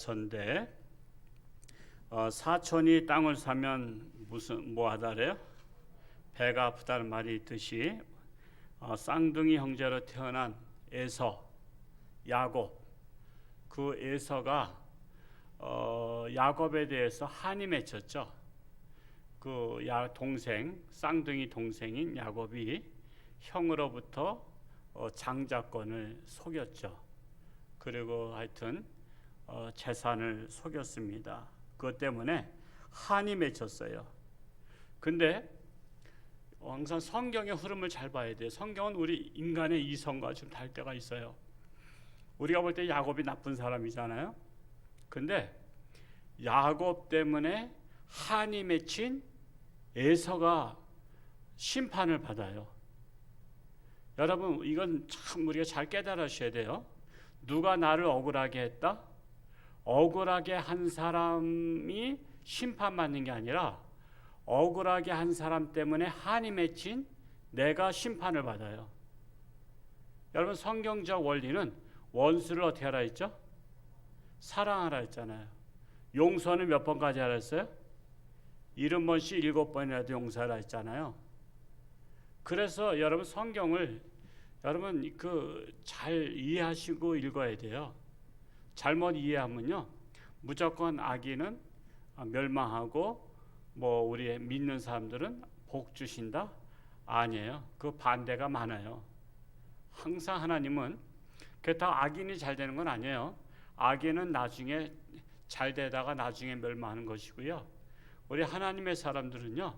선대 사촌이 땅을 사면 뭐 하다래요? 배가 아프다는 말이 있듯이 쌍둥이 형제로 태어난 에서, 야곱, 그 에서가 야곱에 대해서 한이 맺혔죠. 그 쌍둥이 동생인 야곱이 형으로부터 장자권을 속였죠. 그리고 하여튼 재산을 속였습니다. 그것 때문에 한이 맺혔어요. 근데 항상 성경의 흐름을 잘 봐야 돼요. 성경은 우리 인간의 이성과 좀 다를 때가 있어요. 우리가 볼 때 야곱이 나쁜 사람이잖아요. 근데 야곱 때문에 한이 맺힌 에서가 심판을 받아요. 여러분, 이건 참 우리가 잘 깨달으셔야 돼요. 누가 나를 억울하게 했다? 억울하게 한 사람이 심판받는 게 아니라 억울하게 한 사람 때문에 한이 맺힌 내가 심판을 받아요. 여러분, 성경적 원리는 원수를 어떻게 하라 했죠? 사랑하라 했잖아요. 용서는 몇 번까지 하라 했어요? 70번씩 7번이라도 용서하라 했잖아요. 그래서 여러분, 성경을 여러분 잘 이해하시고 읽어야 돼요. 잘못 이해하면요, 무조건 악인은 멸망하고 우리 믿는 사람들은 복 주신다? 아니에요. 그 반대가 많아요. 항상 하나님은 그렇다고 악인이 잘 되는 건 아니에요. 악인은 나중에 잘 되다가 나중에 멸망하는 것이고요. 우리 하나님의 사람들은요,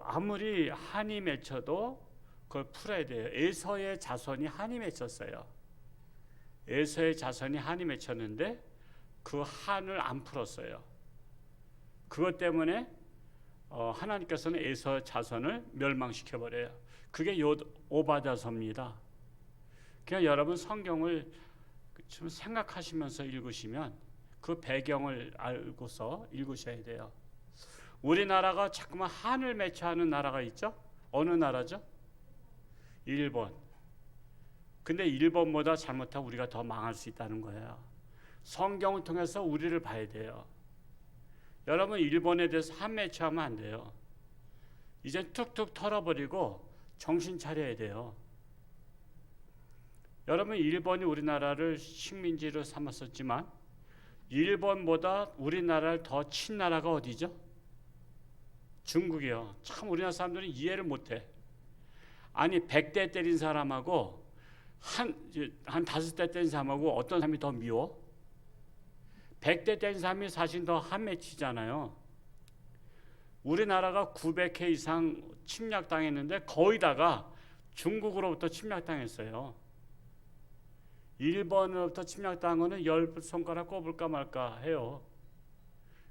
아무리 한이 맺혀도 그걸 풀어야 돼요. 에서의 자손이 한이 맺혔어요. 에서의 자손이 한이 맺혔는데 그 한을 안 풀었어요. 그것 때문에 하나님께서는 에서 자손을 멸망시켜 버려요. 그게 오바다서입니다. 그냥 여러분, 성경을 좀 생각하시면서 읽으시면 그 배경을 알고서 읽으셔야 돼요. 우리나라가 자꾸만 한을 맺혀하는 나라가 있죠. 어느 나라죠? 일본. 근데 일본보다 잘못하면 우리가 더 망할 수 있다는 거예요. 성경을 통해서 우리를 봐야 돼요. 여러분, 일본에 대해서 한 맺혀하면 안 돼요. 이제 툭툭 털어버리고 정신 차려야 돼요. 여러분, 일본이 우리나라를 식민지로 삼았었지만 일본보다 우리나라를 더 친 나라가 어디죠? 중국이요. 참 우리나라 사람들은 이해를 못해. 아니, 100대 때린 사람하고 한 5대 때린 사람하고 어떤 사람이 더 미워? 100대 때린 사람이 사실 더 한 맺히잖아요. 우리나라가 900회 이상 침략당했는데 거의 다가 중국으로부터 침략당했어요. 일본으로부터 침략당한 거는 10손가락 꼽을까 말까 해요.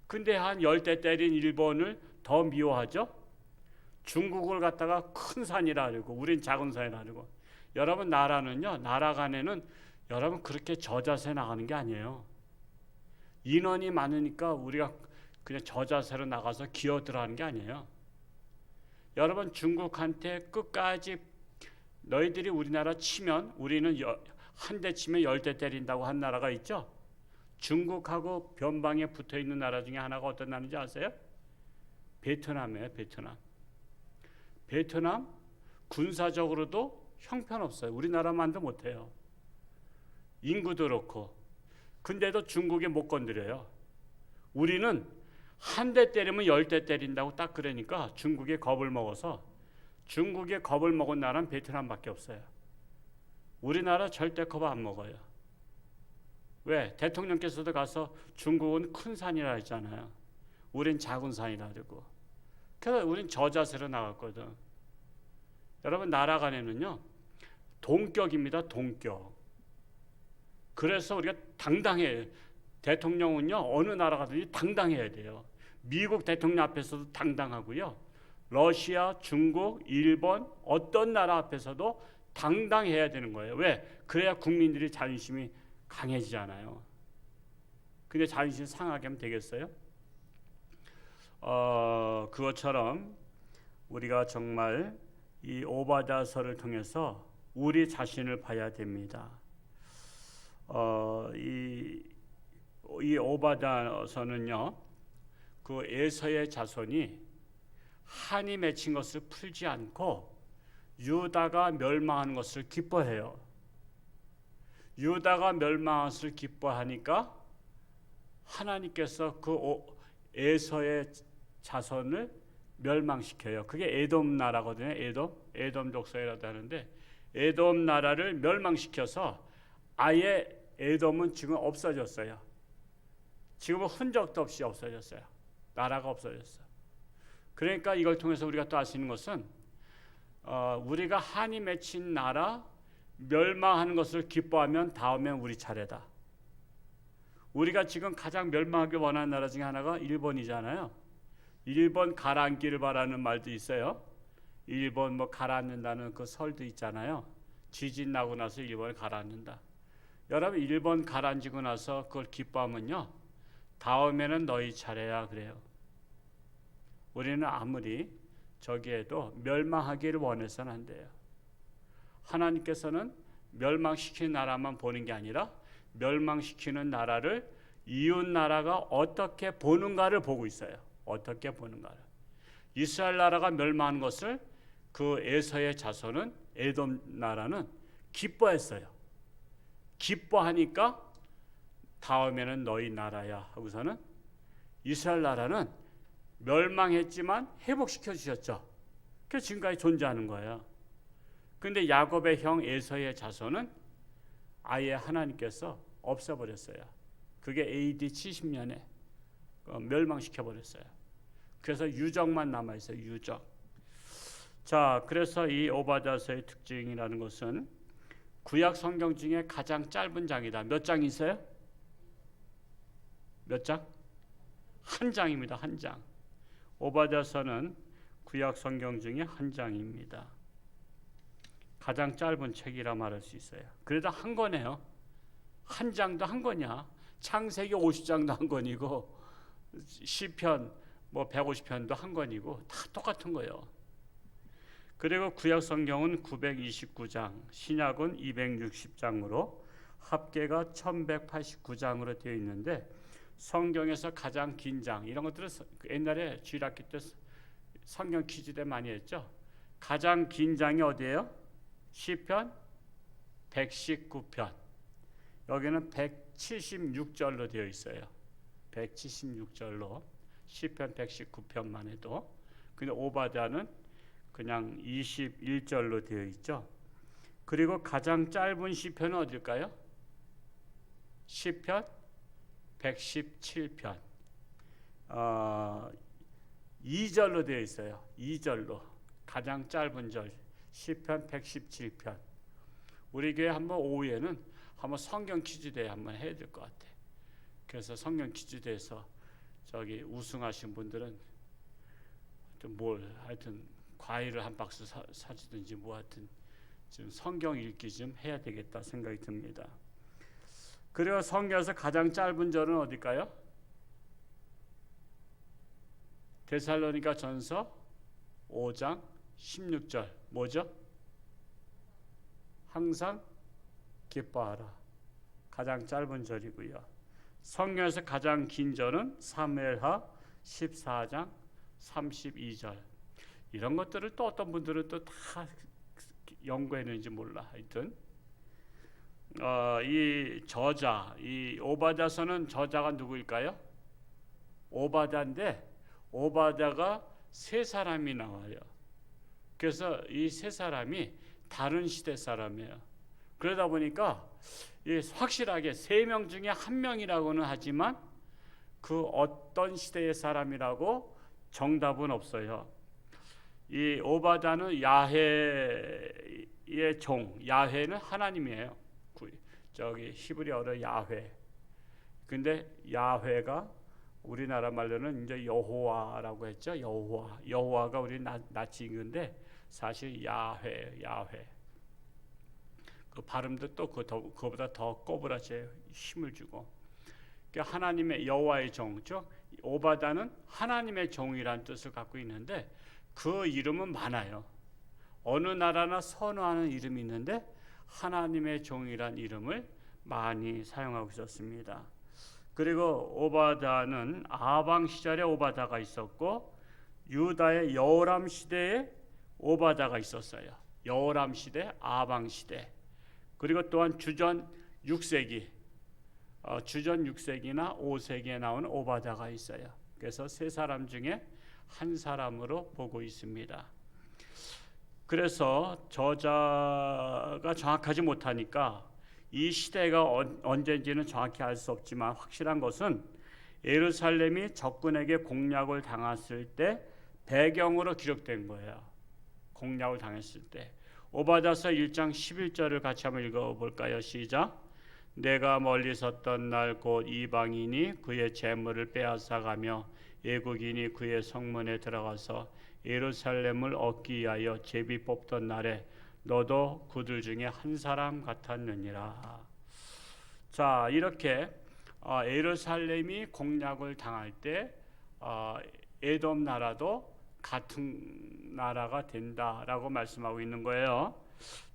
근데 한 10대 때린 일본을 더 미워하죠? 중국을 갖다가 큰 산이라 그러고 우린 작은 산이라 그러고. 여러분, 나라는요, 나라 간에는 여러분 그렇게 저자세 나가는 게 아니에요. 인원이 많으니까 우리가 그냥 저자세로 나가서 기어들어가는 게 아니에요. 여러분, 중국한테 끝까지 너희들이 우리나라 치면 우리는 한 대 치면 10대 때린다고 한 나라가 있죠. 중국하고 변방에 붙어있는 나라 중에 하나가 어떤 나라인지 아세요? 베트남이에요. 베트남 군사적으로도 형편없어요. 우리나라만도 못해요. 인구도 그렇고. 근데도 중국에 못 건드려요. 우리는 한 대 때리면 10대 때린다고 딱 그러니까 중국에 겁을 먹어서, 중국에 겁을 먹은 나라는 베트남밖에 없어요. 우리나라 절대 겁 안 먹어요. 왜? 대통령께서도 가서 중국은 큰 산이라 했잖아요. 우린 작은 산이라 그러고. 그래서 우린 저자세로 나갔거든. 여러분, 나라 간에는요, 동격입니다. 동격. 그래서 우리가 당당해요. 대통령은요, 어느 나라 가든지 당당해야 돼요. 미국 대통령 앞에서도 당당하고요, 러시아, 중국, 일본 어떤 나라 앞에서도 당당해야 되는 거예요. 왜? 그래야 국민들이 자존심이 강해지잖아요. 근데 자존심 상하게 하면 되겠어요? 그것처럼 우리가 정말 이 오바다서를 통해서 우리 자신을 봐야 됩니다. 이 오바댜서는요, 그 에서의 자손이 한이 맺힌 것을 풀지 않고 유다가 멸망하는 것을 기뻐해요. 유다가 멸망한 것을 기뻐하니까 하나님께서 그 에서의 자손을 멸망시켜요. 그게 에돔 나라거든요. 에돔 족속이라고 하는데 에돔 나라를 멸망시켜서 아예 에돔은 지금 없어졌어요. 지금은 흔적도 없이 없어졌어요. 나라가 없어졌어. 그러니까 이걸 통해서 우리가 또 알 수 있는 것은 우리가 한이 맺힌 나라 멸망하는 것을 기뻐하면 다음엔 우리 차례다. 우리가 지금 가장 멸망하기 원하는 나라 중에 하나가 일본이잖아요. 일본 가라앉기를 바라는 말도 있어요. 일본 뭐 가라앉는다는 그 설도 있잖아요. 지진 나고 나서 일본이 가라앉는다. 여러분 일본 가라앉고 나서 그걸 기뻐하면요, 다음에는 너희 차례야 그래요. 우리는 아무리 저기에도 멸망하기를 원해서는 안 돼요. 하나님께서는 멸망시키는 나라만 보는 게 아니라 멸망시키는 나라를 이웃 나라가 어떻게 보는가를 보고 있어요. 어떻게 보는가를. 이스라엘 나라가 멸망하는 것을 그 에서의 자손은 에돔 나라는 기뻐했어요. 기뻐하니까 다음에는 너희 나라야 하고서는 이스라엘 나라는 멸망했지만 회복시켜 주셨죠. 그래서 지금까지 존재하는 거예요. 근데 야곱의 형 에서의 자손은 아예 하나님께서 없애버렸어요. 그게 AD 70년에 멸망시켜 버렸어요. 그래서 유적만 남아 있어요. 유적. 자, 그래서 이 오바댜서의 특징이라는 것은 구약 성경 중에 가장 짧은 장이다. 몇 장 있어요? 몇 장? 한 장입니다. 한 장. 오바댜서는 구약 성경 중에 한 장입니다. 가장 짧은 책이라 말할 수 있어요. 그래도 한 권이에요. 한 장도 한 권이야. 창세기 50장도 한 권이고 시편 뭐 150편도 한 권이고 다 똑같은 거예요. 그리고 구약 성경은 929장, 신약은 260장으로 합계가 1189장으로 되어 있는데 성경에서 가장 긴 장, 이런 것들은 옛날에 주일학기 때 성경 퀴즈 때 많이 했죠. 가장 긴 장이 어디예요? 시편 119편. 여기는 176절로 되어 있어요. 176절로 시편 119편만 해도. 근데 오바댜는 그냥 21절로 되어 있죠. 그리고 가장 짧은 시편은 어딜까요? 시편 117편. 2절로 되어 있어요. 2절로. 가장 짧은 절. 시편 117편. 우리 교회 한번 오후에는 한번 성경 퀴즈 대회 한번 해야 될 것 같아. 그래서 성경 퀴즈 대회에서 저기 우승하신 분들은 하여튼 과일을 한 박스 사주든지 뭐 하여튼 좀 성경 읽기 좀 해야 되겠다 생각이 듭니다. 그리고 성경에서 가장 짧은 절은 어딜까요? 데살로니가 전서 5장 16절. 뭐죠? 항상 기뻐하라. 가장 짧은 절이고요. 성경에서 가장 긴 절은 사무엘하 14장 32절. 이런 것들을 또 어떤 분들은 또 다 연구했는지 몰라. 하여튼 이 저자, 이 오바댜서는 저자가 누구일까요? 오바댜인데 오바댜가 세 사람이 나와요. 그래서 이 세 사람이 다른 시대 사람이에요. 그러다 보니까 확실하게 세 명 중에 한 명이라고는 하지만 그 어떤 시대의 사람이라고 정답은 없어요. 이 오바댜는 야훼의 종, 야훼는 하나님이에요. 저기 히브리어로 야훼. 근데 야훼가 우리나라 말로는 이제 여호와라고 했죠. 여호와가 우리 낯익은데 사실 야훼. 그 발음도 또 그거보다 더 꼬부라져요. 힘을 주고. 그러니까 하나님의 여호와의 종, 즉 오바댜는 하나님의 종이라는 뜻을 갖고 있는데 그 이름은 많아요. 어느 나라나 선호하는 이름이 있는데 하나님의 종이란 이름을 많이 사용하고 있었습니다. 그리고 오바다는 아방 시절에 오바다가 있었고 유다의 여호람 시대에 오바다가 있었어요. 여호람 시대, 아방 시대. 그리고 또한 주전 6세기, 주전 6세기나 5세기에 나온 오바다가 있어요. 그래서 세 사람 중에 한 사람으로 보고 있습니다. 그래서 저자가 정확하지 못하니까 이 시대가 언제인지는 정확히 알 수 없지만 확실한 것은 예루살렘이 적군에게 공략을 당했을 때 배경으로 기록된 거예요. 공략을 당했을 때. 오바다서 1장 11절을 같이 한번 읽어볼까요? 시작. 내가 멀리 섰던 날 곧 이방인이 그의 재물을 빼앗아가며 애국인이 그의 성문에 들어가서 예루살렘을 얻기 위하여 제비 뽑던 날에 너도 그들 중에 한 사람 같았느니라. 자, 이렇게 예루살렘이 공략을 당할 때 에돔 나라도 같은 나라가 된다라고 말씀하고 있는 거예요.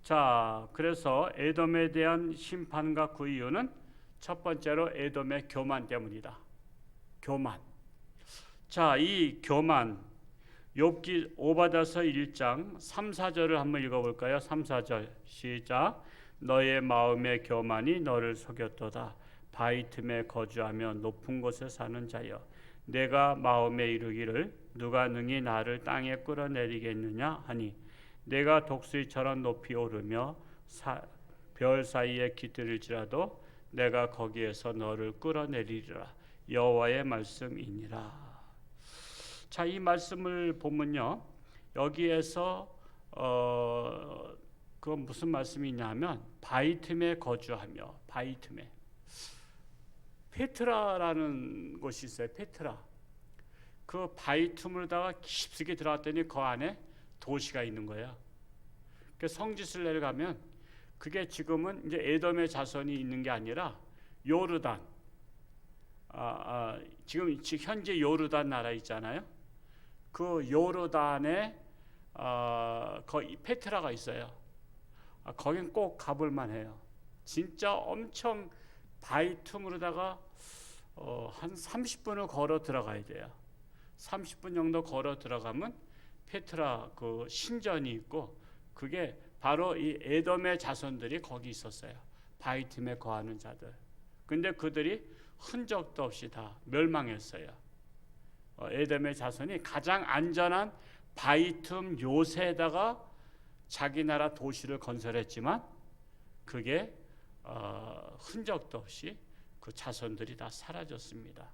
자, 그래서 에돔에 대한 심판과 그 이유는 첫 번째로 에돔의 교만 때문이다. 교만. 자, 이 교만, 욥기 오바다서 1장 3, 4절을 한번 읽어볼까요? 3, 4절 시작. 너의 마음의 교만이 너를 속였도다. 바위 틈에 거주하며 높은 곳에 사는 자여, 내가 마음에 이르기를 누가 능히 나를 땅에 끌어내리겠느냐 하니 내가 독수리처럼 높이 오르며 별 사이에 깃들일지라도 내가 거기에서 너를 끌어내리리라. 여호와의 말씀이니라. 자, 이 말씀을 보면요, 여기에서 그건 무슨 말씀이냐면 바위 틈에 거주하며, 바위 틈에, 페트라라는 곳이 있어요. 페트라. 그 바위 틈으로다가 깊숙이 들어갔더니 그 안에 도시가 있는 거예요. 그 성지순례를 내려가면 그게 지금은 이제 에돔의 자손이 있는 게 아니라 요르단, 지금 현재 요르단 나라 있잖아요. 그 요르단에 거기 페트라가 있어요. 거긴 꼭 가볼 만해요. 진짜 엄청 바위 틈으로다가 한 30분을 걸어 들어가야 돼요. 30분 정도 걸어 들어가면 페트라 그 신전이 있고, 그게 바로 이 에돔의 자손들이 거기 있었어요. 바위 틈에 거하는 자들. 근데 그들이 흔적도 없이 다 멸망했어요. 에돔의 자손이 가장 안전한 바위 틈 요새에다가 자기 나라 도시를 건설했지만 그게 흔적도 없이 그 자손들이 다 사라졌습니다.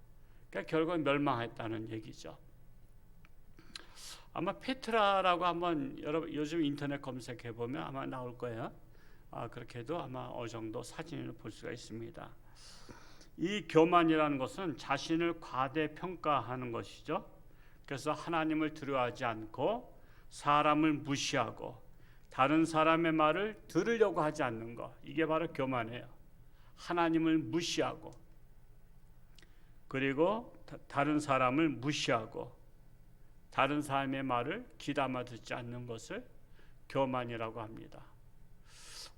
그러니까 결국 멸망했다는 얘기죠. 아마 페트라라고 한번 여러분 요즘 인터넷 검색해 보면 아마 나올 거예요. 그렇게 해도 아마 어느 정도 사진을 볼 수가 있습니다. 이 교만이라는 것은 자신을 과대평가하는 것이죠. 그래서 하나님을 두려워하지 않고 사람을 무시하고 다른 사람의 말을 들으려고 하지 않는 것, 이게 바로 교만이에요. 하나님을 무시하고, 그리고 다른 사람을 무시하고 다른 사람의 말을 귀담아 듣지 않는 것을 교만이라고 합니다.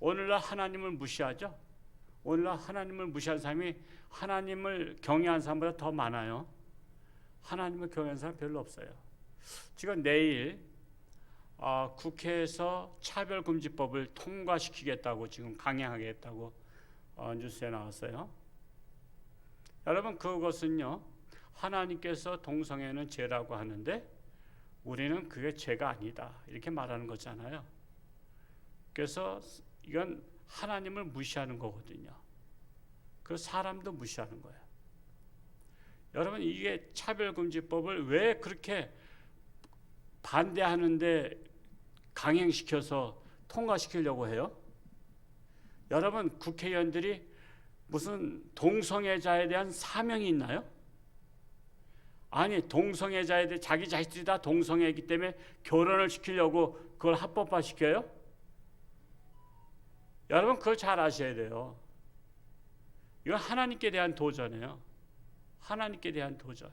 오늘날 하나님을 무시하죠. 오늘날 하나님을 무시하는 사람이 하나님을 경외하는 사람보다 더 많아요. 하나님을 경외하는 사람 별로 없어요. 지금 내일 국회에서 차별금지법을 통과시키겠다고 지금 강행하겠다고 뉴스에 나왔어요. 여러분, 그것은요, 하나님께서 동성애는 죄라고 하는데 우리는 그게 죄가 아니다 이렇게 말하는 거잖아요. 그래서 이건 하나님을 무시하는 거거든요. 그 사람도 무시하는 거예요. 여러분, 이게 차별금지법을 왜 그렇게 반대하는데 강행시켜서 통과시키려고 해요? 여러분, 국회의원들이 무슨 동성애자에 대한 사명이 있나요? 아니, 동성애자에 대해 자기 자식들이 다 동성애이기 때문에 결혼을 시키려고 그걸 합법화시켜요? 여러분, 그걸 잘 아셔야 돼요. 이건 하나님께 대한 도전이에요. 하나님께 대한 도전.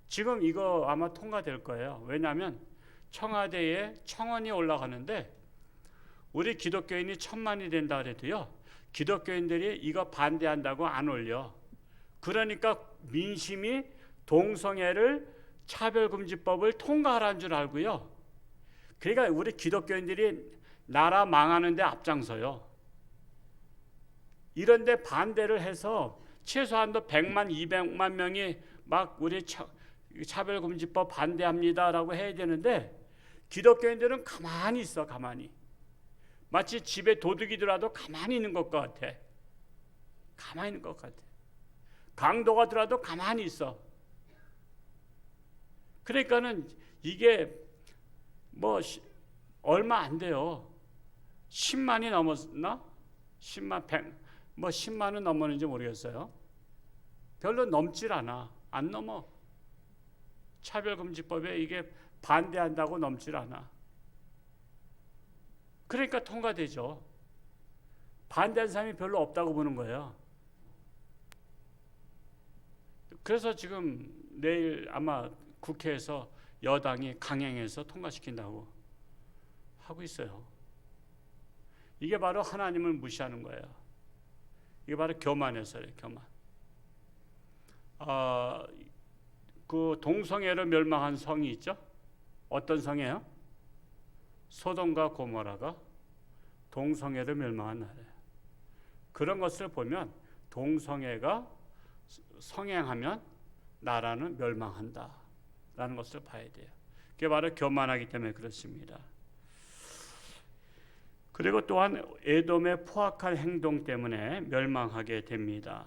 지금 이거 아마 통과될 거예요. 왜냐하면 청와대에 청원이 올라가는데 우리 기독교인이 1000만이 된다 그래도요, 기독교인들이 이거 반대한다고 안 올려. 그러니까 민심이 동성애를 차별금지법을 통과하라는 줄 알고요. 그러니까 우리 기독교인들이 나라 망하는데 앞장서요. 이런데 반대를 해서 최소한도 100만, 200만 명이 막 우리 차별금지법 반대합니다라고 해야 되는데 기독교인들은 가만히 있어. 가만히. 마치 집에 도둑이 들어와도 가만히 있는 것 같아. 가만히 있는 것 같아. 강도가 들어와도 가만히 있어. 그러니까는 이게 뭐 얼마 안 돼요. 10만이 넘었나? 10만, 100, 뭐 10만은 넘었는지 모르겠어요. 별로 넘질 않아. 안 넘어. 차별금지법에 이게 반대한다고 넘질 않아. 그러니까 통과되죠. 반대한 사람이 별로 없다고 보는 거예요. 그래서 지금 내일 아마 국회에서 여당이 강행해서 통과시킨다고 하고 있어요. 이게 바로 하나님을 무시하는 거예요. 이게 바로 교만해서요. 교만. 그 동성애로 멸망한 성이 있죠. 어떤 성이에요? 소돔과 고모라가 동성애로 멸망한 나라예요. 그런 것을 보면 동성애가 성행하면 나라는 멸망한다라는 것을 봐야 돼요. 그게 바로 교만하기 때문에 그렇습니다. 그리고 또한 에돔의 포악한 행동 때문에 멸망하게 됩니다.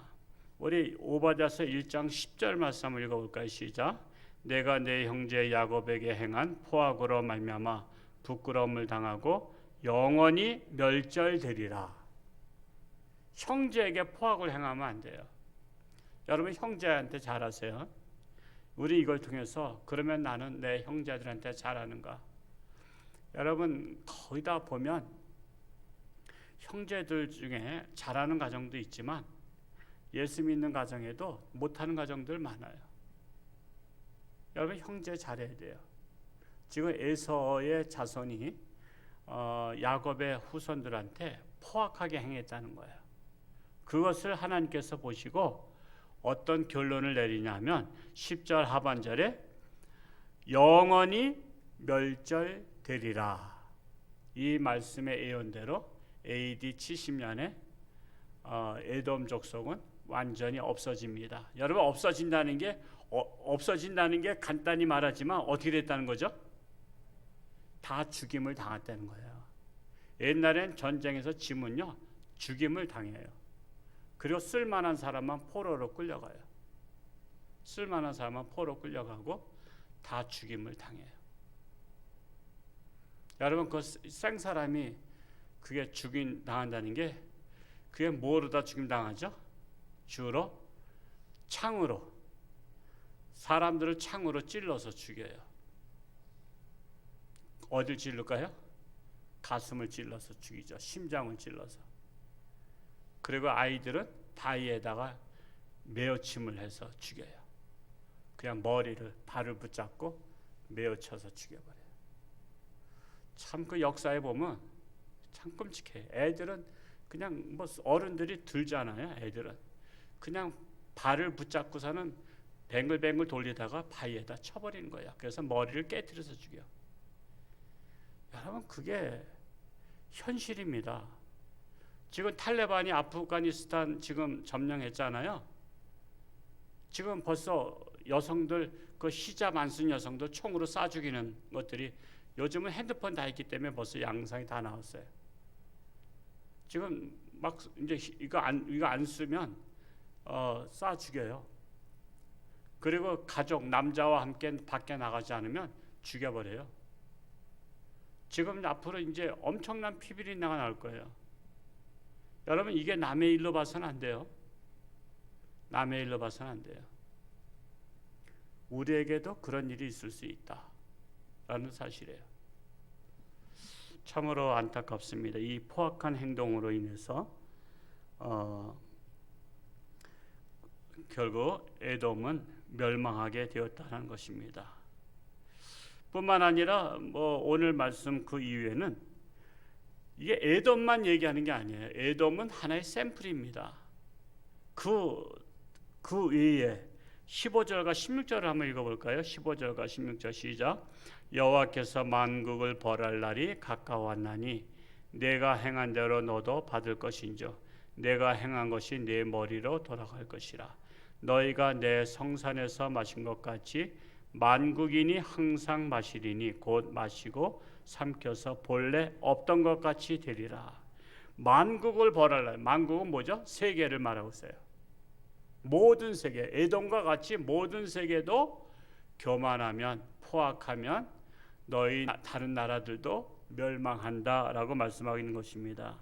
우리 오바댜서 1장 10절 말씀 한번 읽어볼까요? 시작. 내가 내 형제 야곱에게 행한 포악으로 말미암아 부끄러움을 당하고 영원히 멸절되리라. 형제에게 포악을 행하면 안 돼요. 여러분 형제한테 잘하세요. 우리 이걸 통해서 그러면 나는 내 형제들한테 잘하는가? 여러분 거의 다 보면 형제들 중에 잘하는 가정도 있지만 예수 믿는 가정에도 못하는 가정들 많아요. 여러분 형제 잘해야 돼요. 지금 에서의 자손이 야곱의 후손들한테 포악하게 행했다는 거예요. 그것을 하나님께서 보시고 어떤 결론을 내리냐면 10절 하반절에 영원히 멸절되리라. 이 말씀의 예언대로 AD 70년에 에돔 족속은 완전히 없어집니다. 여러분 없어진다는 게 간단히 말하지만 어떻게 됐다는 거죠? 다 죽임을 당했다는 거예요. 옛날엔 전쟁에서 지면요 죽임을 당해요. 그리고 쓸만한 사람만 포로로 끌려가요. 쓸만한 사람만 포로 끌려가고 다 죽임을 당해요. 여러분 그 생사람이 그게 죽임 당한다는 게 그게 뭐로 다 죽임 당하죠? 주로 창으로 사람들을 창으로 찔러서 죽여요. 어딜 찔를까요? 가슴을 찔러서 죽이죠. 심장을 찔러서. 그리고 아이들은 바위에다가 메어침을 해서 죽여요. 그냥 머리를 발을 붙잡고 메어쳐서 죽여버려요. 참 그 역사에 보면 참 끔찍해. 애들은 그냥 뭐 어른들이 들잖아요. 애들은 그냥 발을 붙잡고서는 뱅글뱅글 돌리다가 바위에다 쳐버리는 거야. 그래서 머리를 깨트려서 죽여. 여러분 그게 현실입니다. 지금 탈레반이 아프가니스탄 지금 점령했잖아요. 지금 벌써 여성들 그 히잡 안 쓴 여성도 총으로 쏴 죽이는 것들이 요즘은 핸드폰 다 있기 때문에 벌써 양상이 다 나왔어요. 지금 막 이제 이거 안 쓰면 쏴 죽여요. 그리고 가족 남자와 함께 밖에 나가지 않으면 죽여버려요. 지금 앞으로 이제 엄청난 피비린내가 나올 거예요. 여러분 이게 남의 일로 봐서는 안 돼요. 남의 일로 봐서는 안 돼요. 우리에게도 그런 일이 있을 수 있다라는 사실이에요. 참으로 안타깝습니다. 이 포악한 행동으로 인해서 결국 에돔은 멸망하게 되었다는 것입니다. 뿐만 아니라 뭐 오늘 말씀 그 이후에는 이게 에돔만 얘기하는 게 아니에요. 에돔은 하나의 샘플입니다. 그 그 외에 15절과 16절을 한번 읽어볼까요? 15절과 16절 시작. 여호와께서 만국을 벌할 날이 가까웠나니 내가 행한 대로 너도 받을 것인즉 내가 행한 것이 내 머리로 돌아갈 것이라. 너희가 내 성산에서 마신 것 같이 만국인이 항상 마시리니 곧 마시고 삼켜서 본래 없던 것 같이 되리라. 만국을 벌할 날, 만국은 뭐죠? 세계를 말하고 있어요. 모든 세계, 에돔과 같이 모든 세계도 교만하면, 포악하면 너희 다른 나라들도 멸망한다라고 말씀하고 있는 것입니다.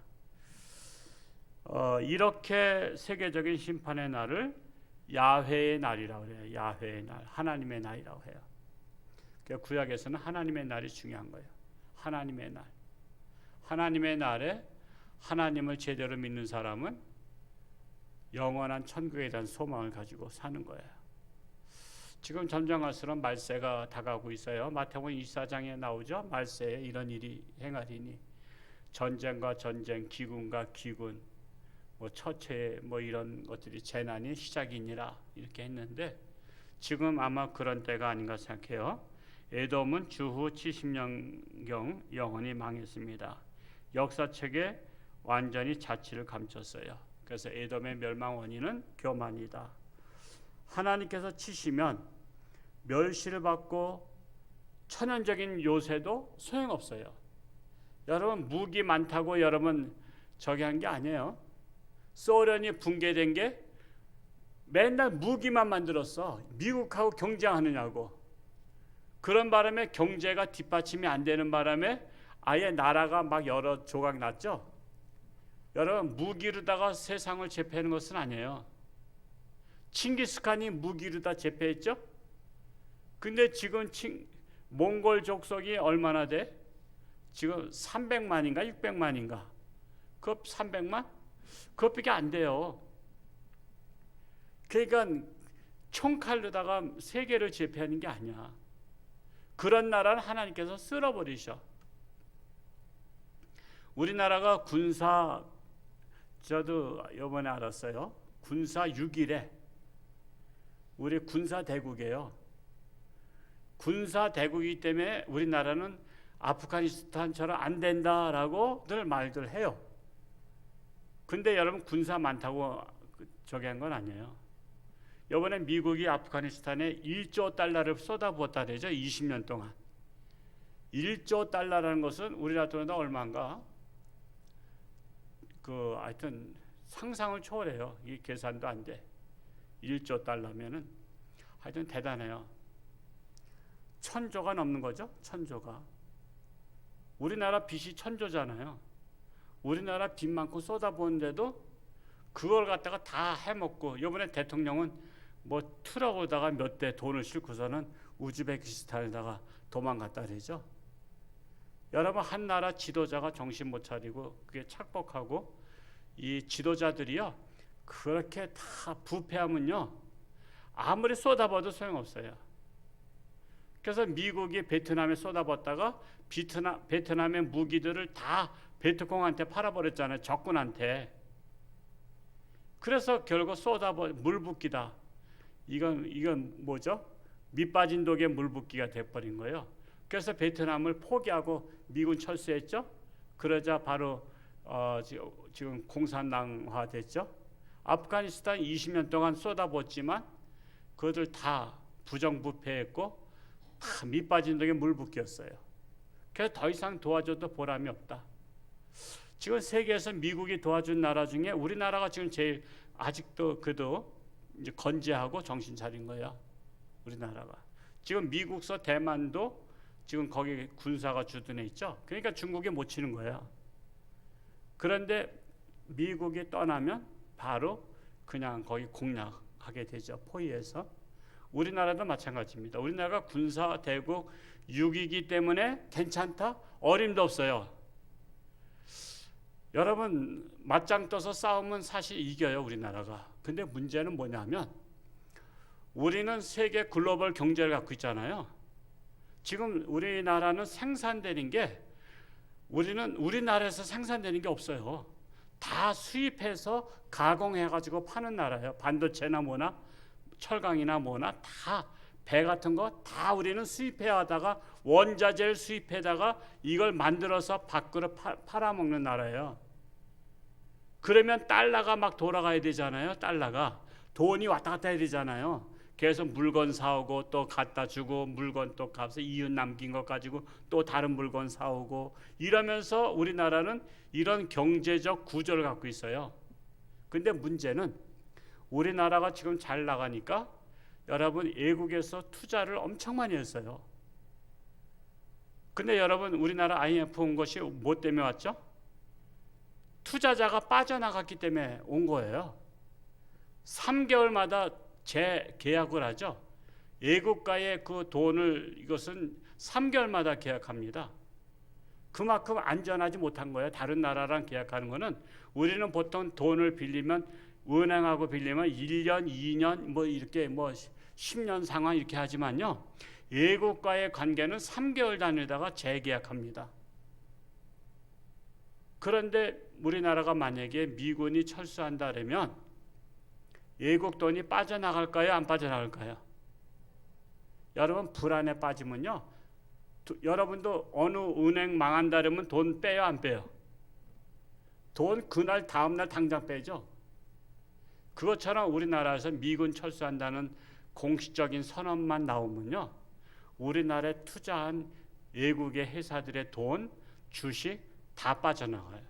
이렇게 세계적인 심판의 날을 야훼의 날이라고 해요. 야훼의 날, 하나님의 날이라고 해요. 구약에서는 하나님의 날이 중요한 거예요. 하나님의 날. 하나님의 날에 하나님을 제대로 믿는 사람은 영원한 천국에 대한 소망을 가지고 사는 거예요. 지금 점점 갈수록 말세가 다가오고 있어요. 마태복음 24장에 나오죠. 말세에 이런 일이 행하리니 전쟁과 전쟁, 기근과 기근, 처체 이런 것들이 재난이 시작이니라 이렇게 했는데 지금 아마 그런 때가 아닌가 생각해요. 에돔은 주후 70년경 영원히 망했습니다. 역사책에 완전히 자취를 감췄어요. 그래서 에돔의 멸망 원인은 교만이다. 하나님께서 치시면 멸시를 받고 천연적인 요새도 소용없어요. 여러분 무기 많다고 여러분 저기 한 게 아니에요. 소련이 붕괴된 게 맨날 무기만 만들었어. 미국하고 경쟁하느냐고. 그런 바람에 경제가 뒷받침이 안 되는 바람에 아예 나라가 막 여러 조각 났죠. 여러분 무기로다가 세상을 제패하는 것은 아니에요. 칭기스칸이 무기로다 제패했죠. 근데 지금 몽골 족속이 얼마나 돼? 지금 300만인가 600만인가? 그 300만? 그것밖에 안 돼요. 그러니까 총칼로다가 세계를 제패하는 게 아니야. 그런 나라는 하나님께서 쓸어버리셔. 우리나라가 군사, 저도 이번에 알았어요. 군사 6일에 우리 군사 대국이에요. 군사 대국이기 때문에 우리나라는 아프가니스탄처럼 안 된다라고 늘 말들 해요. 근데 여러분 군사 많다고 저기 한 건 아니에요. 이번에 미국이 아프가니스탄에 1조 달러를 쏟아부었다 그러죠. 20년 동안. 1조 달러라는 것은 우리나라 돈으로 얼마인가? 하여튼 상상을 초월해요. 이 계산도 안 돼. 1조 달러면은 하여튼 대단해요. 1000조가 넘는 거죠. 1000조가. 우리나라 빚이 1000조잖아요. 우리나라 빚 많고 쏟아부었는데도 그걸 갖다가 다 해먹고 이번에 대통령은 트럭에다가 몇 대 돈을 싣고서는 우즈베키스탄에다가 도망갔다 그러죠. 여러분 한 나라 지도자가 정신 못 차리고 그게 착복하고 이 지도자들이요 그렇게 다 부패하면요 아무리 쏟아부어도 소용없어요. 그래서 미국이 베트남에 쏟아붓다가 베트남의 무기들을 다 베트콩한테 팔아버렸잖아요. 적군한테. 그래서 결국 물붓기다. 이건 뭐죠? 밑빠진 독에 물붓기가 돼버린 거예요. 그래서 베트남을 포기하고 미군 철수했죠. 그러자 바로 지금 공산당화 됐죠. 아프가니스탄 20년 동안 쏟아붓지만 그것들 다 부정부패했고 다 밑빠진 독에 물붓기였어요. 그래서 더 이상 도와줘도 보람이 없다. 지금 세계에서 미국이 도와준 나라 중에 우리나라가 지금 제일 아직도 그래도 이제 건재하고 정신 차린 거야. 우리나라가. 지금 미국서 대만도 지금 거기 군사가 주둔해 있죠. 그러니까 중국에 못 치는 거야. 그런데 미국이 떠나면 바로 그냥 거기 공략하게 되죠. 포위해서. 우리나라도 마찬가지입니다. 우리나라가 군사 대국 6이기 때문에 괜찮다? 어림도 없어요. 여러분 맞짱 떠서 싸우면 사실 이겨요. 우리나라가. 근데 문제는 뭐냐면 우리는 세계 글로벌 경제를 갖고 있잖아요. 지금 우리나라는 생산되는 게 우리나라에서 생산되는 게 없어요. 다 수입해서 가공해가지고 파는 나라예요. 반도체나 뭐나 철강이나 뭐나 다 배 같은 거 다 우리는 수입해 하다가 원자재를 수입해다가 이걸 만들어서 밖으로 팔아먹는 나라예요. 그러면 달러가 막 돌아가야 되잖아요. 달러가 돈이 왔다 갔다 해야 되잖아요. 계속 물건 사오고 또 갖다 주고 물건 또 값에 이윤 남긴 것 가지고 또 다른 물건 사오고 이러면서 우리나라는 이런 경제적 구조를 갖고 있어요. 근데 문제는 우리나라가 지금 잘 나가니까 여러분 외국에서 투자를 엄청 많이 했어요. 근데 여러분 우리나라 IMF 온 것이 뭐 때문에 왔죠? 투자자가 빠져나갔기 때문에 온 거예요. 3개월마다 재계약을 하죠. 외국과의 그 돈을 이것은 3개월마다 계약합니다. 그만큼 안전하지 못한 거예요. 다른 나라랑 계약하는 거는 우리는 보통 돈을 빌리면 은행하고 빌리면 1년, 2년 뭐 이렇게 뭐 10년 상환 이렇게 하지만요. 외국과의 관계는 3개월 단위에다가 재계약합니다. 그런데 우리나라가 만약에 미군이 철수한다 그러면 외국 돈이 빠져나갈까요? 안 빠져나갈까요? 여러분 불안에 빠지면요. 여러분도 어느 은행 망한다 그러면 돈 빼요? 안 빼요? 돈 그날 다음날 당장 빼죠. 그것처럼 우리나라에서 미군 철수한다는 공식적인 선언만 나오면요. 우리나라에 투자한 외국의 회사들의 돈, 주식 다 빠져나가요.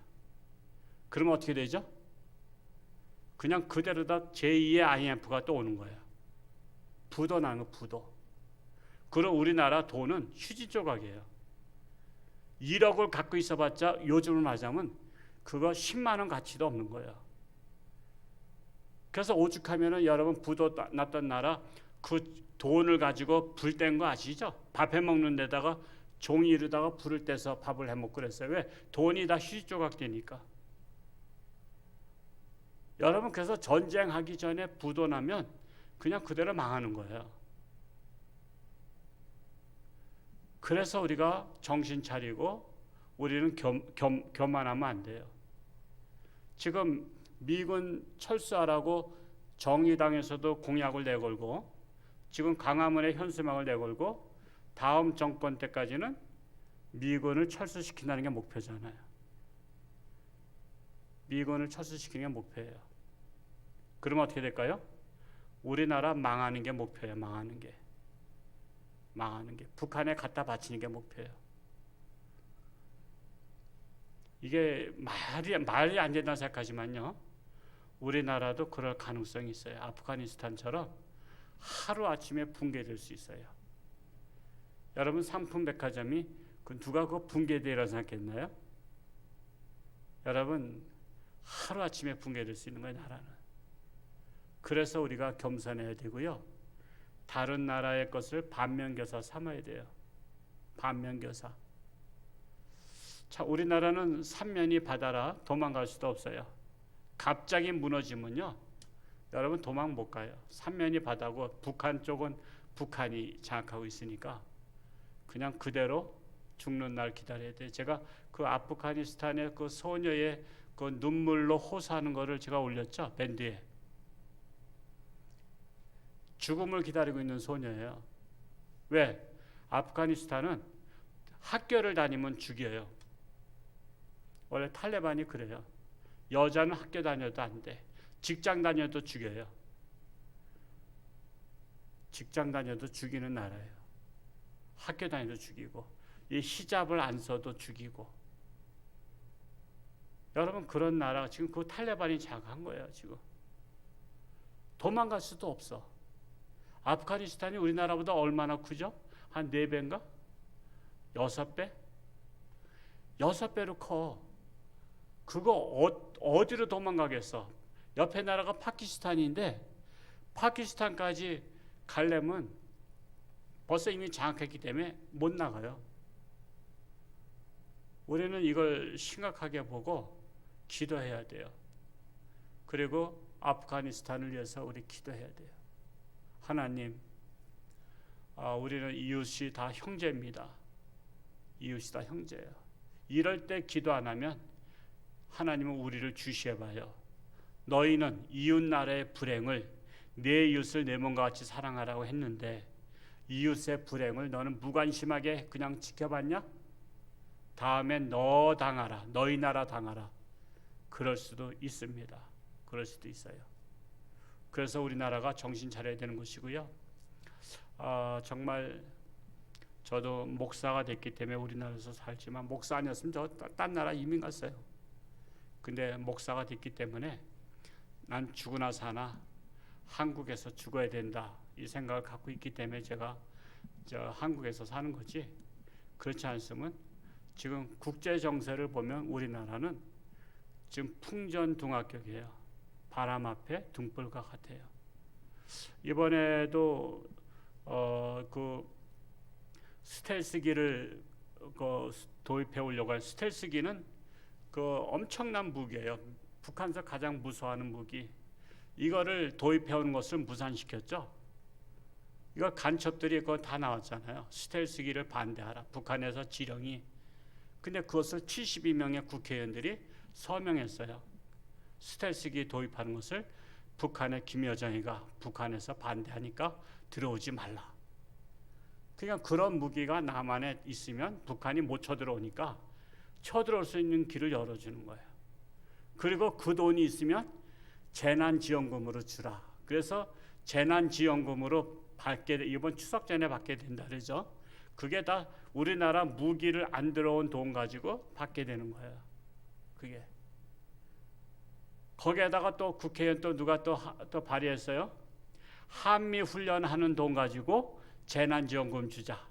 그러면 어떻게 되죠? 그냥 그대로 다 제2의 IMF가 또 오는 거예요. 부도 나는 거, 부도. 그럼 우리나라 돈은 휴지 조각이에요. 1억을 갖고 있어봤자 요즘을 맞으면 그거 10만 원 가치도 없는 거예요. 그래서 오죽하면은 여러분 부도 났던 나라 그 돈을 가지고 불 뗀 거 아시죠? 밥 해 먹는 데다가 종이로다가 불을 떼서 밥을 해 먹고 그랬어요. 왜? 돈이 다 휴지 조각 되니까. 여러분 그래서 전쟁하기 전에 부도 나면 그냥 그대로 망하는 거예요. 그래서 우리가 정신 차리고 우리는 교만하면 안 돼요. 지금 미군 철수하라고 정의당에서도 공약을 내걸고 지금 광화문에 현수막을 내걸고 다음 정권 때까지는 미군을 철수시킨다는 게 목표잖아요. 미군을 철수시키는 게 목표예요. 그러면 어떻게 될까요? 우리나라 망하는 게 목표예요. 망하는 게. 북한에 갖다 바치는 게 목표예요. 이게 말이 안 된다고 생각하지만요. 우리나라도 그럴 가능성이 있어요. 아프가니스탄처럼 하루아침에 붕괴될 수 있어요. 여러분 상품백화점이 누가 그 붕괴되리라고 생각했나요? 여러분 하루아침에 붕괴될 수 있는 거예요. 나라는. 그래서 우리가 겸손해야 되고요. 다른 나라의 것을 반면교사 삼아야 돼요. 반면교사. 자, 우리나라는 삼면이 바다라 도망갈 수도 없어요. 갑자기 무너지면요. 여러분 도망 못 가요. 삼면이 바다고 북한 쪽은 북한이 장악하고 있으니까 그냥 그대로 죽는 날 기다려야 돼요. 제가 그 아프가니스탄의 그 소녀의 그 눈물로 호소하는 거를 제가 올렸죠. 밴드에. 죽음을 기다리고 있는 소녀예요. 왜? 아프가니스탄은 학교를 다니면 죽여요. 원래 탈레반이 그래요. 여자는 학교 다녀도 안 돼. 직장 다녀도 죽여요. 직장 다녀도 죽이는 나라예요. 학교 다녀도 죽이고 이 히잡을 안 써도 죽이고. 여러분 그런 나라가 지금 그 탈레반이 장악한 거예요. 지금 도망갈 수도 없어. 아프가니스탄이 우리나라보다 얼마나 크죠? 한 4배인가? 6배? 6배로 커. 그거 어디로 도망가겠어? 옆에 나라가 파키스탄인데 파키스탄까지 가려면 벌써 이미 장악했기 때문에 못 나가요. 우리는 이걸 심각하게 보고 기도해야 돼요. 그리고 아프가니스탄을 위해서 우리 기도해야 돼요. 하나님, 우리는 이웃이 다 형제입니다. 이웃이 다 형제예요. 이럴 때 기도 안 하면 하나님은 우리를 주시해봐요. 너희는 이웃 나라의 불행을 내 이웃을 내 몸과 같이 사랑하라고 했는데 이웃의 불행을 너는 무관심하게 그냥 지켜봤냐? 다음엔 너 당하라. 너희 나라 당하라. 그럴 수도 있습니다. 그럴 수도 있어요. 그래서 우리나라가 정신 차려야 되는 것이고요. 정말 저도 목사가 됐기 때문에 우리나라에서 살지만 목사 아니었으면 저 딴 나라 이민 갔어요. 근데 목사가 됐기 때문에 난 죽으나 사나 한국에서 죽어야 된다 이 생각을 갖고 있기 때문에 제가 한국에서 사는 거지. 그렇지 않으면 지금 국제 정세를 보면 우리나라는 지금 풍전등화격이에요. 바람 앞에 등불과 같아요. 이번에도 그 스텔스기를 도입해 오려고 할 스텔스기는 그 엄청난 무기예요. 북한에서 가장 무서워하는 무기. 이거를 도입해 오는 것을 무산시켰죠. 이거 간첩들이 그거 다 나왔잖아요. 스텔스기를 반대하라. 북한에서 지령이. 근데 그것을 72명의 국회의원들이 서명했어요. 스텔스기 도입하는 것을 북한의 김여정이가 북한에서 반대하니까 들어오지 말라. 그러니까 그런 무기가 남한에 있으면 북한이 못 쳐들어오니까 쳐들어올 수 있는 길을 열어주는 거예요. 그리고 그 돈이 있으면 재난지원금으로 주라. 그래서 재난지원금으로 이번 추석 전에 받게 된다 그러죠. 그게 다 우리나라 무기를 안 들어온 돈 가지고 받게 되는 거예요. 그게. 거기에다가 또 국회의원 또 누가 또 발의했어요. 한미 훈련하는 돈 가지고 재난지원금 주자.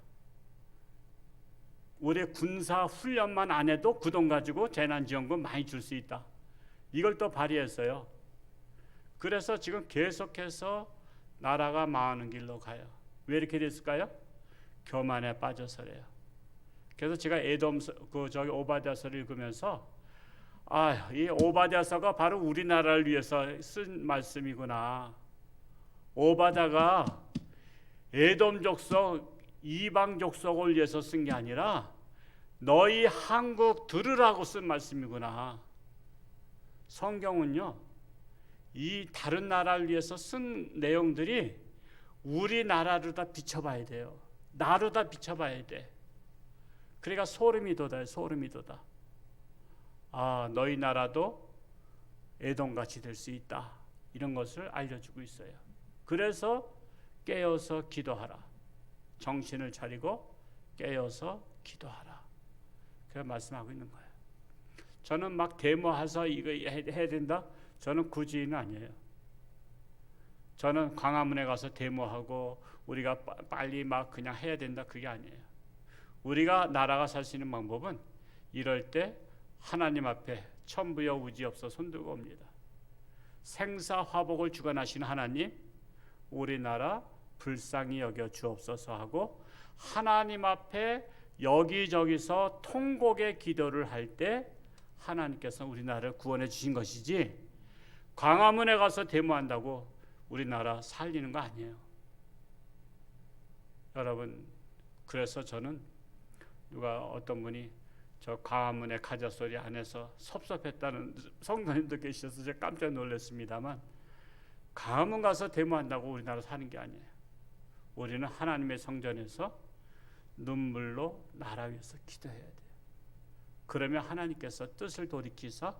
우리 군사 훈련만 안 해도 그 돈 가지고 재난지원금 많이 줄 수 있다. 이걸 또 발의했어요. 그래서 지금 계속해서 나라가 망하는 길로 가요. 왜 이렇게 됐을까요? 교만에 빠져서래요. 그래서 제가 오바댜서를 읽으면서 이 오바댜서가 바로 우리나라를 위해서 쓴 말씀이구나. 오바댜가 에돔 족속, 이방 족속을 위해서 쓴 게 아니라 너희 한국 들으라고 쓴 말씀이구나. 성경은요, 이 다른 나라를 위해서 쓴 내용들이 우리나라를 다 비춰봐야 돼요. 나로 다 비춰봐야 돼. 그러니까 소름이 돋아요. 소름이 돋아. 너희 나라도 에돔같이 될 수 있다. 이런 것을 알려주고 있어요. 그래서 깨어서 기도하라. 정신을 차리고 깨어서 기도하라. 그렇게 말씀하고 있는 거예요. 저는 막 데모해서 이거 해야 된다. 저는 그 주의는 아니에요. 저는 광화문에 가서 데모하고 우리가 빨리 막 그냥 해야 된다. 그게 아니에요. 우리가 나라가 살 수 있는 방법은 이럴 때 하나님 앞에 천부여 우지없어 손들고 옵니다. 생사화복을 주관하시는 하나님, 우리나라 불쌍히 여겨 주옵소서 하고 하나님 앞에 여기저기서 통곡의 기도를 할 때 하나님께서 우리나라를 구원해 주신 것이지, 광화문에 가서 데모한다고 우리나라 살리는 거 아니에요. 여러분, 그래서 저는 어떤 분이 저 광화문의 가자소리 안에서 섭섭했다는 성도님도 계셔서 제가 깜짝 놀랐습니다만, 광화문 가서 데모한다고 우리나라 사는 게 아니에요. 우리는 하나님의 성전에서 눈물로 나라 위해서 기도해야 돼요. 그러면 하나님께서 뜻을 돌이키사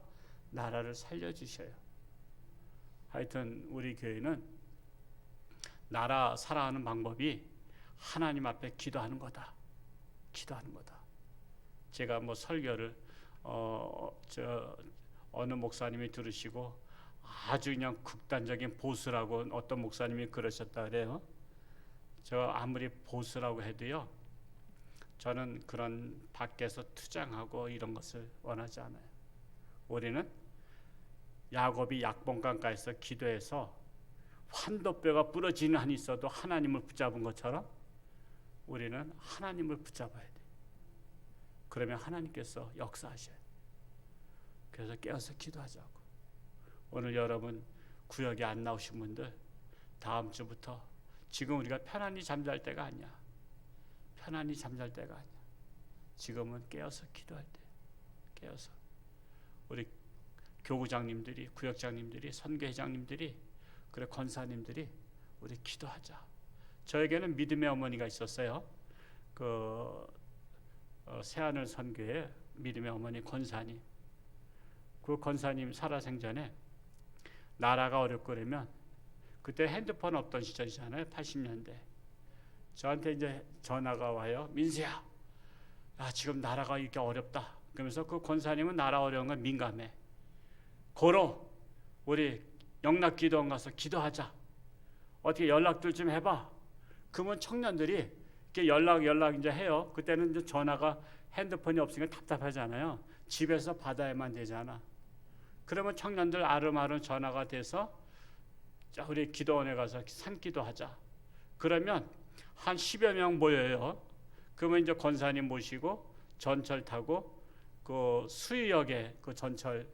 나라를 살려주셔요. 하여튼 우리 교회는 나라 살아가는 방법이 하나님 앞에 기도하는 거다. 기도하는 거다. 제가 설교를 어느 목사님이 들으시고 아주 그냥 극단적인 보수라고 어떤 목사님이 그러셨다 그래요. 저 아무리 보수라고 해도요, 저는 그런 밖에서 투쟁하고 이런 것을 원하지 않아요. 우리는 야곱이 약봉강가에서 기도해서 환도뼈가 부러지는 한이 있어도 하나님을 붙잡은 것처럼 우리는 하나님을 붙잡아야 돼. 그러면 하나님께서 역사하셔야 돼. 그래서 깨어서 기도하자고. 오늘 여러분 구역에 안 나오신 분들 다음 주부터, 지금 우리가 편안히 잠잘 때가 아니야. 편안히 잠잘 때가 아니야. 지금은 깨어서 기도할 때. 깨어서 우리 교구장님들이, 구역장님들이, 선교회장님들이, 그래 권사님들이 우리 기도하자. 저에게는 믿음의 어머니가 있었어요. 새하늘 선교회 믿음의 어머니 권사님. 그 권사님 살아생전에 나라가 어렵고 그러면, 그때 핸드폰 없던 시절이잖아요. 80년대. 저한테 이제 전화가 와요. 민수야, 지금 나라가 이렇게 어렵다. 그러면서 그 권사님은 나라 어려운 건 민감해. 걸어, 우리 영락기도원 가서 기도하자. 어떻게 연락들 좀 해봐. 그러면 청년들이 이렇게 연락 이제 해요. 그때는 이제 전화가, 핸드폰이 없으니까 답답하잖아요. 집에서 받아야만 되잖아. 그러면 청년들 아름아름 전화가 돼서, 자, 우리 기도원에 가서 산기도하자. 그러면 한 10여 명 모여요. 그러면 이제 권사님 모시고 전철 타고 그 수유역에 그 전철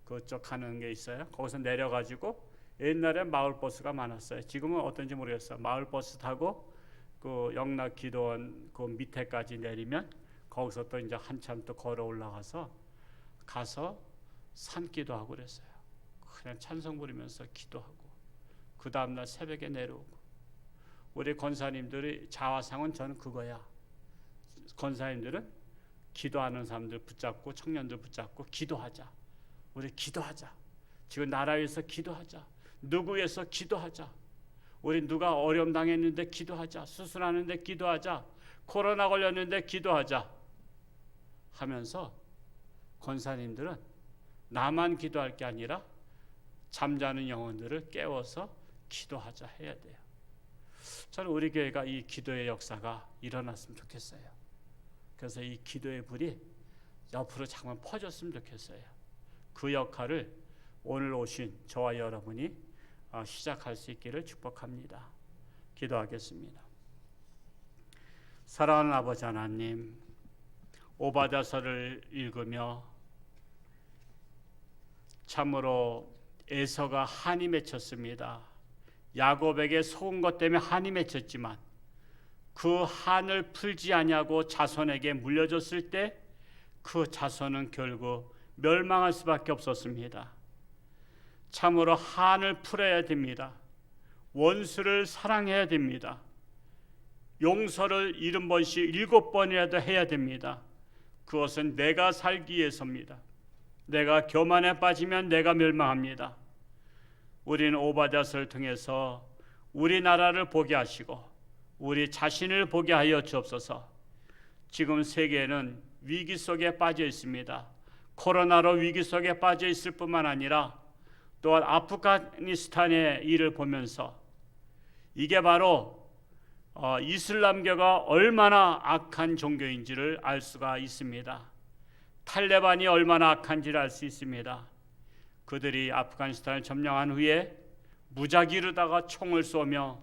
그쪽 가는 게 있어요. 거기서 내려가지고, 옛날에 마을버스가 많았어요. 지금은 어떤지 모르겠어요. 마을버스 타고 그 영락기도원 그 밑에까지 내리면, 거기서 또 이제 한참 또 걸어 올라가서 가서 산기도하고 그랬어요. 그냥 찬송 부르면서 기도하고, 그 다음날 새벽에 내려오고. 우리 권사님들이 자화상은 저는 그거야. 권사님들은 기도하는 사람들 붙잡고, 청년들 붙잡고 기도하자. 우리 기도하자. 지금 나라 위해서 기도하자. 누구 위해서 기도하자. 우리 누가 어려움 당했는데 기도하자. 수술하는데 기도하자. 코로나 걸렸는데 기도하자 하면서, 권사님들은 나만 기도할 게 아니라 잠자는 영혼들을 깨워서 기도하자 해야 돼요. 저는 우리 교회가 이 기도의 역사가 일어났으면 좋겠어요. 그래서 이 기도의 불이 옆으로 잠깐 퍼졌으면 좋겠어요. 그 역할을 오늘 오신 저와 여러분이 시작할 수 있기를 축복합니다. 기도하겠습니다. 사랑하는 아버지 하나님, 오바댜서를 읽으며 참으로 에서가 한이 맺혔습니다. 야곱에게 속은 것 때문에 한이 맺혔지만, 그 한을 풀지 아니하고 자손에게 물려줬을 때 그 자손은 결국 멸망할 수밖에 없었습니다. 참으로 한을 풀어야 됩니다. 원수를 사랑해야 됩니다. 용서를 70번씩 7번이라도 해야 됩니다. 그것은 내가 살기 위해서입니다. 내가 교만에 빠지면 내가 멸망합니다. 우리는 오바댜서를 통해서 우리나라를 보게 하시고 우리 자신을 보게 하여 주옵소서. 지금 세계는 위기 속에 빠져 있습니다. 코로나로 위기 속에 빠져 있을 뿐만 아니라 또한 아프가니스탄의 일을 보면서, 이게 바로 이슬람교가 얼마나 악한 종교인지를 알 수가 있습니다. 탈레반이 얼마나 악한지를 알 수 있습니다. 그들이 아프가니스탄을 점령한 후에 무작위로다가 총을 쏘며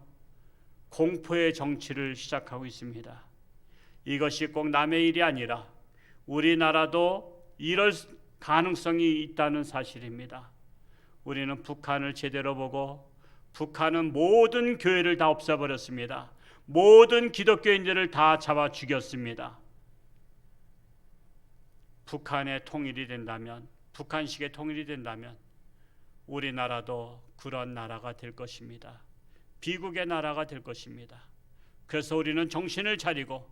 공포의 정치를 시작하고 있습니다. 이것이 꼭 남의 일이 아니라 우리나라도 이럴 가능성이 있다는 사실입니다. 우리는 북한을 제대로 보고, 북한은 모든 교회를 다 없애버렸습니다. 모든 기독교인들을 다 잡아 죽였습니다. 북한의 통일이 된다면, 북한식의 통일이 된다면 우리나라도 그런 나라가 될 것입니다. 비극의 나라가 될 것입니다. 그래서 우리는 정신을 차리고,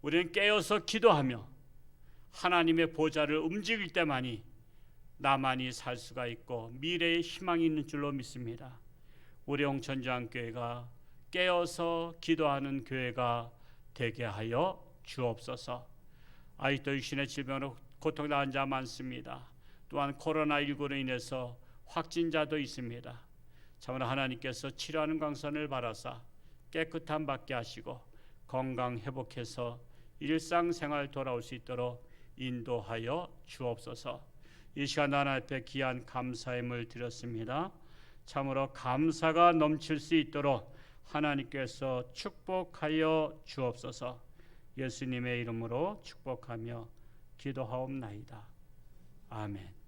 우리는 깨어서 기도하며 하나님의 보좌를 움직일 때만이 나만이 살 수가 있고 미래의 희망이 있는 줄로 믿습니다. 우리 홍천주안교회가 깨어서 기도하는 교회가 되게 하여 주옵소서. 아직도 육신의 질병으로 고통당한 자 많습니다. 또한 코로나19로 인해서 확진자도 있습니다. 참으로 하나님께서 치료하는 광선을 바라사 깨끗함 받게 하시고 건강 회복해서 일상생활 돌아올 수 있도록 인도하여 주옵소서. 이 시간 하나님 앞에 귀한 감사함을 드렸습니다. 참으로 감사가 넘칠 수 있도록 하나님께서 축복하여 주옵소서. 예수님의 이름으로 축복하며 기도하옵나이다. 아멘.